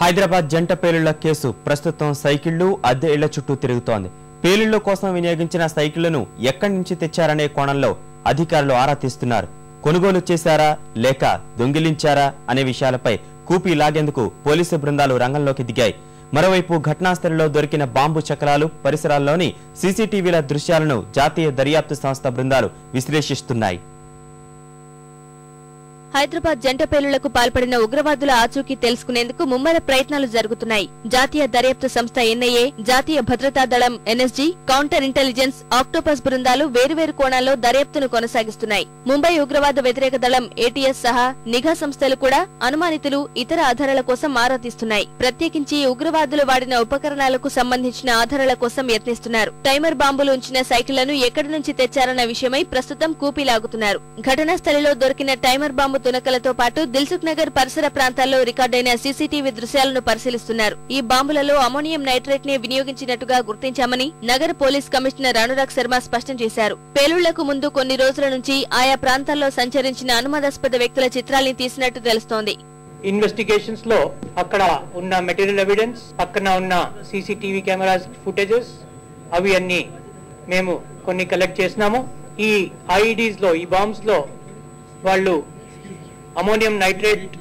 హైదరాబాద్ జంట పేలుళ్ల కేసు ప్రస్తుతం సైకిళ్లు అద్దె ఇళ్ల చుట్టూ తిరుగుతోంది. పేలుళ్ల కోసం వినియోగించిన సైకిళ్లను ఎక్కడి నుంచి తెచ్చారనే కోణంలో అధికారులు ఆరా తీస్తున్నారు. కొనుగోలు చేశారా లేక దొంగిలించారా అనే విషయాలపై కూపీ లాగేందుకు పోలీసు బృందాలు రంగంలోకి దిగాయి. మరోవైపు ఘటనాస్థలంలో దొరికిన బాంబు చక్రాలు, పరిసరాల్లోని సీసీటీవీల దృశ్యాలను జాతీయ దర్యాప్తు సంస్థ బృందాలు విశ్లేషిస్తున్నాయి. హైదరాబాద్ జంట పేలుళ్లకు పాల్పడిన ఉగ్రవాదుల ఆచూకీ తెలుసుకునేందుకు ముమ్మర ప్రయత్నాలు జరుగుతున్నాయి. జాతీయ దర్యాప్తు సంస్థ ఎన్ఐఏ, జాతీయ భద్రతా దళం ఎన్ఎస్జీ, కౌంటర్ ఇంటెలిజెన్స్, ఆక్టోపస్ బృందాలు వేరువేరు కోణాల్లో దర్యాప్తును కొనసాగిస్తున్నాయి. ముంబై ఉగ్రవాద వ్యతిరేక దళం ఏటీఎస్ సహా నిఘా సంస్థలు కూడా అనుమానితులు, ఇతర ఆధారాల కోసం ఆరా తీస్తున్నాయి. ప్రత్యేకించి ఉగ్రవాదులు వాడిన ఉపకరణాలకు సంబంధించిన ఆధారాల కోసం యత్నిస్తున్నారు. టైమర్ బాంబులు ఉంచిన సైకిళ్లను ఎక్కడి నుంచి తెచ్చారన్న విషయమై ప్రస్తుతం కూపీ లాగుతున్నారు. ఘటనా స్థలిలో దొరికిన టైమర్ బాంబు తునకలతో పాటు దిల్సుఖ్ నగర్ పరిసర ప్రాంతాల్లో రికార్డైన సీసీటీవీ దృశ్యాలను పరిశీలిస్తున్నారు. ఈ బాంబులలో అమోనియం నైట్రేట్ ని వినియోగించినట్టుగా గుర్తించామని నగర పోలీస్ కమిషనర్ అనురాగ్ శర్మ స్పష్టం చేశారు. పేలుళ్లకు ముందు కొన్ని రోజుల నుంచి ఆయా ప్రాంతాల్లో సంచరించిన అనుమానాస్పద వ్యక్తుల చిత్రాల్ని తీసినట్టు తెలుస్తోంది. ఇన్వెస్టిగేషన్స్ లో అక్కడ ఉన్న మెటీరియల్ ఎవిడెన్స్, పక్కన ఉన్న సీసీటీవీ కెమెరాస్ ఫుటేజెస్ అవి అన్ని మేము కొన్ని కలెక్ట్ చేసినాము. ఈ ఐఈడీస్ లో, ఈ బాంబ్స్ లో వాళ్ళు అమోనియం నైట్రేట్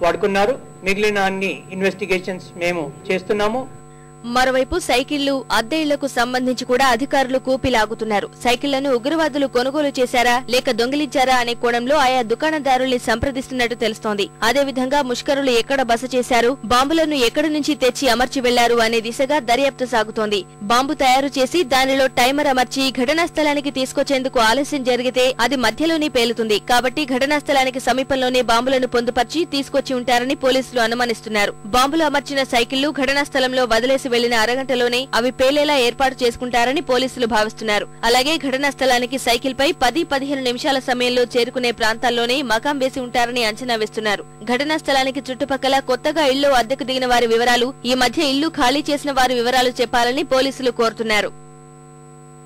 వాడుకున్నారు. మిగిలిన అన్ని ఇన్వెస్టిగేషన్స్ మేము చేస్తున్నాము. మరోవైపు సైకిళ్లు, అద్దె ఇళ్లకు సంబంధించి కూడా అధికారులు కూపీ లాగుతున్నారు. సైకిళ్లను ఉగ్రవాదులు కొనుగోలు చేశారా లేక దొంగిలించారా అనే కోణంలో ఆయా దుకాణదారుల్ని సంప్రదిస్తున్నట్టు తెలుస్తోంది. అదేవిధంగా ముష్కరులు ఎక్కడ బస చేశారు, బాంబులను ఎక్కడి నుంచి తెచ్చి అమర్చి వెళ్లారు అనే దిశగా దర్యాప్తు సాగుతోంది. బాంబు తయారు చేసి దానిలో టైమర్ అమర్చి ఘటనా స్థలానికి తీసుకొచ్చేందుకు ఆలస్యం జరిగితే అది మధ్యలోనే పేలుతుంది. కాబట్టి ఘటనా స్థలానికి సమీపంలోనే బాంబులను పొందుపర్చి తీసుకొచ్చి ఉంటారని పోలీసులు అనుమానిస్తున్నారు. బాంబులు అమర్చిన సైకిళ్లు ఘటనా స్థలంలో వదిలేసి వెళ్లిన అరగంటలోనే అవి పేలేలా ఏర్పాటు చేసుకుంటారని పోలీసులు భావిస్తున్నారు. అలాగే ఘటనా స్థలానికి సైకిల్ పై 10-15 నిమిషాల సమయంలో చేరుకునే ప్రాంతాల్లోనే మకాం వేసి ఉంటారని అంచనా వేస్తున్నారు. ఘటనా స్థలానికి చుట్టుపక్కల కొత్తగా ఇళ్లు అద్దెకు దిగిన వారి వివరాలు, ఈ మధ్య ఇల్లు ఖాళీ చేసిన వారి వివరాలు చెప్పాలని పోలీసులు కోరుతున్నారు.